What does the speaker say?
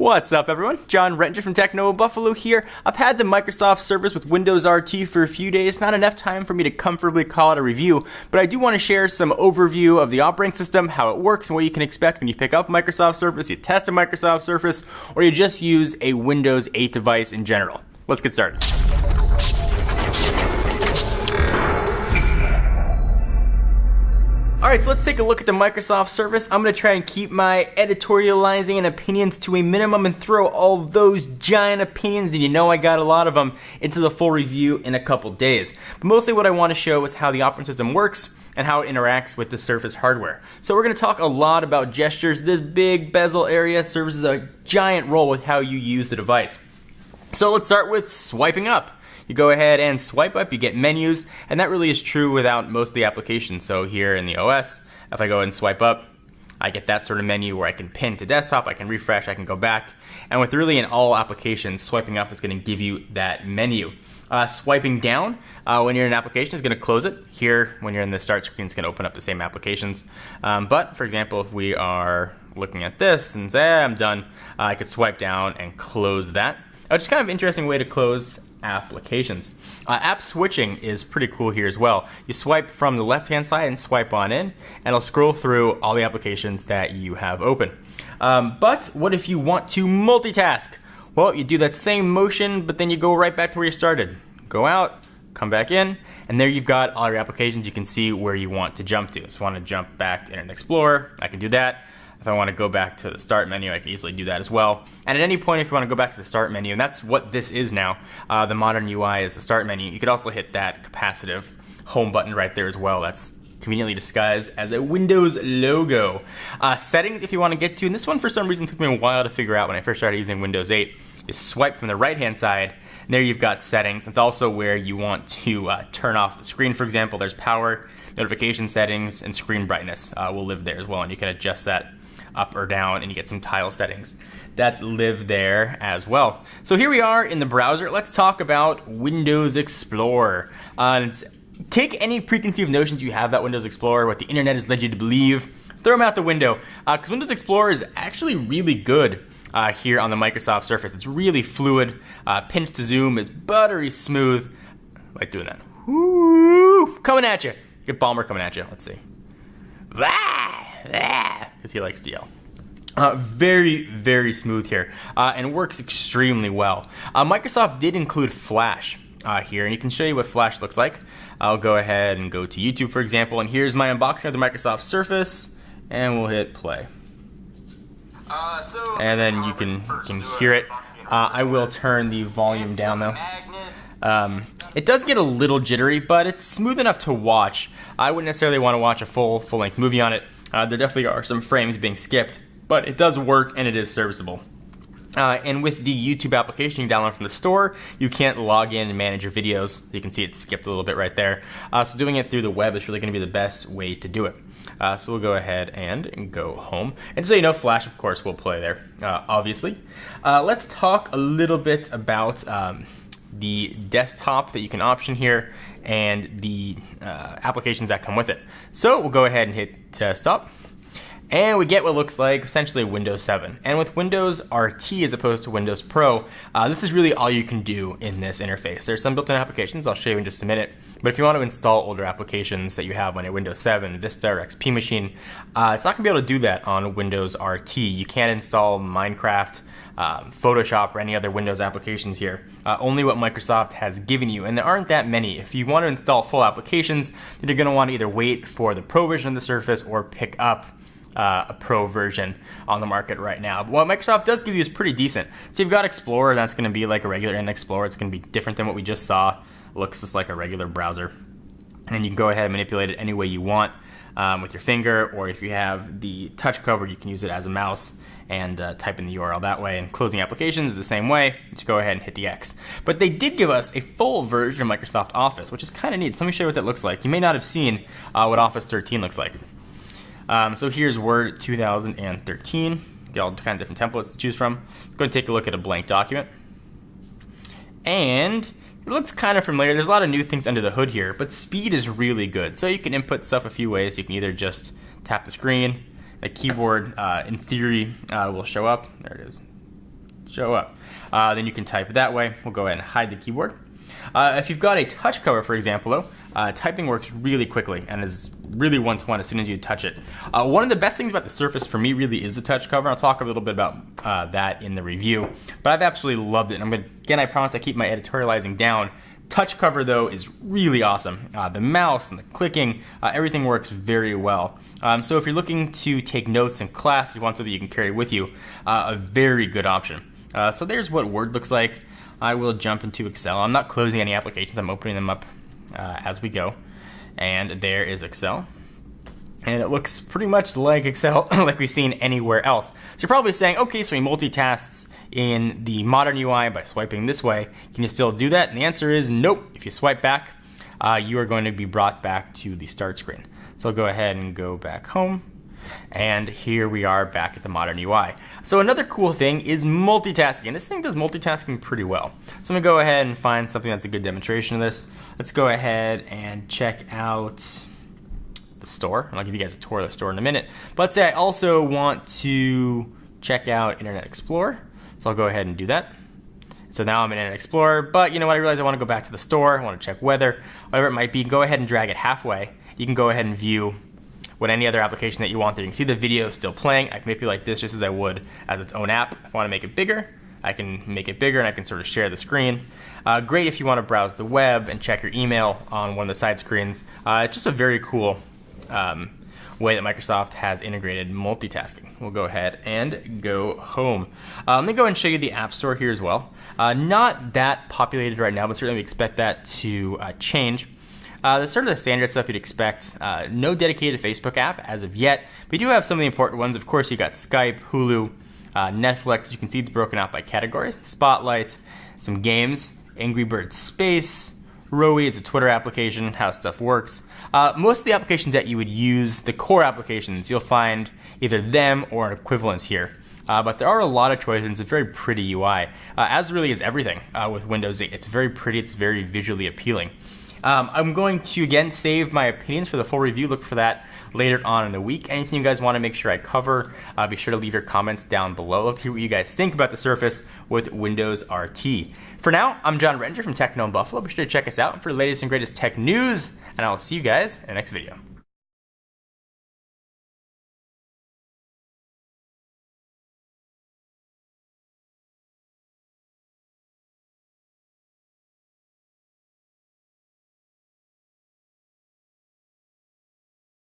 What's up, everyone? John Rettinger from Techno Buffalo here. I've had the Microsoft Surface with Windows RT for a few days, not enough time for me to comfortably call it a review, but I do want to share some overview of the operating system, how it works, and what you can expect when you pick up Microsoft Surface, you test a Microsoft Surface, or you just use a Windows 8 device in general. Let's get started. Alright, so let's take a look at the Microsoft Surface. I'm going to try and keep my editorializing and opinions to a minimum and throw all those giant opinions, and you know I got a lot of them, into the full review in a couple days. But mostly what I want to show is how the operating system works and how it interacts with the Surface hardware. So we're going to talk a lot about gestures. This big bezel area serves as a giant role with how you use the device. So let's start with swiping up. You go ahead and swipe up, you get menus, and that really is true without most of the applications. So here in the OS, if I go ahead and swipe up, I get that sort of menu where I can pin to desktop, I can refresh, I can go back. And with really in all applications, swiping up is going to give you that menu. Swiping down when you're in an application is going to close it. Here, when you're in the start screen, it's going to open up the same applications. But for example, if we are looking at this and say, I'm done, I could swipe down and close that. Just kind of an interesting way to close applications. App switching is pretty cool here as well. You swipe from the left hand side and swipe on in, and it'll scroll through all the applications that you have open. But what if you want to multitask? Well, you do that same motion, but then you go right back to where you started. Go out, come back in, and there you've got all your applications. You can see where you want to jump to. So if I want to jump back to Internet Explorer, I can do that. If I want to go back to the start menu, I can easily do that as well. And at any point, if you want to go back to the start menu, and that's what this is now, the modern UI is the start menu. You could also hit that capacitive home button right there as well. That's conveniently disguised as a Windows logo. Settings, if you want to get to, and this one for some reason took me a while to figure out when I first started using Windows 8, is swipe from the right-hand side, and there you've got settings. It's also where you want to turn off the screen, for example. There's power, notification settings, and screen brightness will live there as well, and you can adjust that up or down, and you get some tile settings that live there as well. So here we are in the browser. Let's talk about Windows Explorer. Take any preconceived notions you have about Windows Explorer, what the internet has led you to believe, throw them out the window, because Windows Explorer is actually really good here on the Microsoft Surface. It's really fluid, pinch to zoom, it's buttery smooth. I like doing that. Woo! Coming at you. Get Balmer coming at you. Let's see. Because he likes to yell. Very, very smooth here, and works extremely well. Microsoft did include Flash here, and you can show you what Flash looks like. I'll go ahead and go to YouTube, for example, and here's my unboxing of the Microsoft Surface, and we'll hit play. And then you can hear it. I will turn the volume down though. It does get a little jittery, but it's smooth enough to watch. I wouldn't necessarily want to watch a full-length movie on it. There definitely are some frames being skipped, but it does work and it is serviceable. And with the YouTube application you can download from the store, you can't log in and manage your videos. You can see it skipped a little bit right there. So doing it through the web is really going to be the best way to do it. So we'll go ahead and go home. And so you know, Flash, of course, will play there, obviously. Let's talk a little bit about the desktop that you can option here and the applications that come with it. So we'll go ahead and hit desktop, and we get what looks like essentially Windows 7. And with Windows RT as opposed to Windows Pro, this is really all you can do in this interface. There's some built-in applications I'll show you in just a minute, but if you want to install older applications that you have on a Windows 7, Vista, or XP machine, it's not going to be able to do that on Windows RT. You can't install Minecraft, Photoshop, or any other Windows applications here. Only what Microsoft has given you, and there aren't that many. If you want to install full applications, then you're going to want to either wait for the Pro version of the Surface or pick up a Pro version on the market right now. But what Microsoft does give you is pretty decent. So you've got Explorer, that's going to be like a regular Internet Explorer. It's going to be different than what we just saw. It looks just like a regular browser. And then you can go ahead and manipulate it any way you want with your finger, or if you have the touch cover, you can use it as a mouse and type in the URL that way. And closing applications is the same way. Just go ahead and hit the X. But they did give us a full version of Microsoft Office, which is kind of neat. So let me show you what that looks like. You may not have seen what Office 13 looks like. So here's Word 2013. Get all kinds of different templates to choose from. Let's go and take a look at a blank document. And it looks kind of familiar. There's a lot of new things under the hood here, but speed is really good. So you can input stuff a few ways. You can either just tap the screen. A keyboard, in theory, will show up. There it is. show up. Then you can type that way. We'll go ahead and hide the keyboard. If you've got a touch cover, for example, though, typing works really quickly and is really one-to-one as soon as you touch it. One of the best things about the Surface for me really is the touch cover. I'll talk a little bit about that in the review, but I've absolutely loved it. Again, I promise I keep my editorializing down. Touch cover, though, is really awesome. The mouse and the clicking, everything works very well. So if you're looking to take notes in class, you want something you can carry with you, a very good option. So there's what Word looks like. I will jump into Excel. I'm not closing any applications. I'm opening them up as we go. And there is Excel. And it looks pretty much like Excel, like we've seen anywhere else. So you're probably saying, okay, so he multitasks in the modern UI by swiping this way. Can you still do that? And the answer is nope. If you swipe back, you are going to be brought back to the start screen. So I'll go ahead and go back home. And here we are back at the modern UI. So another cool thing is multitasking. This thing does multitasking pretty well. So I'm gonna go ahead and find something that's a good demonstration of this. Let's go ahead and check out the store. And I'll give you guys a tour of the store in a minute. But let's say I also want to check out Internet Explorer. So I'll go ahead and do that. So now I'm in Internet Explorer, but you know what? I realize I want to go back to the store. I want to check weather, whatever it might be. Go ahead and drag it halfway. You can go ahead and view what any other application that you want there. You can see the video still playing. I can make it like this just as I would as its own app. If I want to make it bigger, I can make it bigger and I can sort of share the screen. Great if you want to browse the web and check your email on one of the side screens. It's just a very cool way that Microsoft has integrated multitasking. We'll go ahead and go home. Let me go and show you the App Store here as well. Not that populated right now, but certainly we expect that to change. That's sort of the standard stuff you'd expect. No dedicated Facebook app as of yet. We do have some of the important ones. Of course, you got Skype, Hulu, Netflix. You can see it's broken out by categories. Spotlight, some games, Angry Birds Space, Rowie is a Twitter application, how stuff works. Most of the applications that you would use, the core applications, you'll find either them or an equivalence here. But there are a lot of choices. It's a very pretty UI, as really is everything with Windows 8. It's very pretty. It's very visually appealing. I'm going to, again, save my opinions for the full review. Look for that later on in the week. Anything you guys want to make sure I cover, be sure to leave your comments down below. Let's hear what you guys think about the Surface with Windows RT. For now, I'm John Renger from Techno in Buffalo. Be sure to check us out for the latest and greatest tech news, and I'll see you guys in the next video.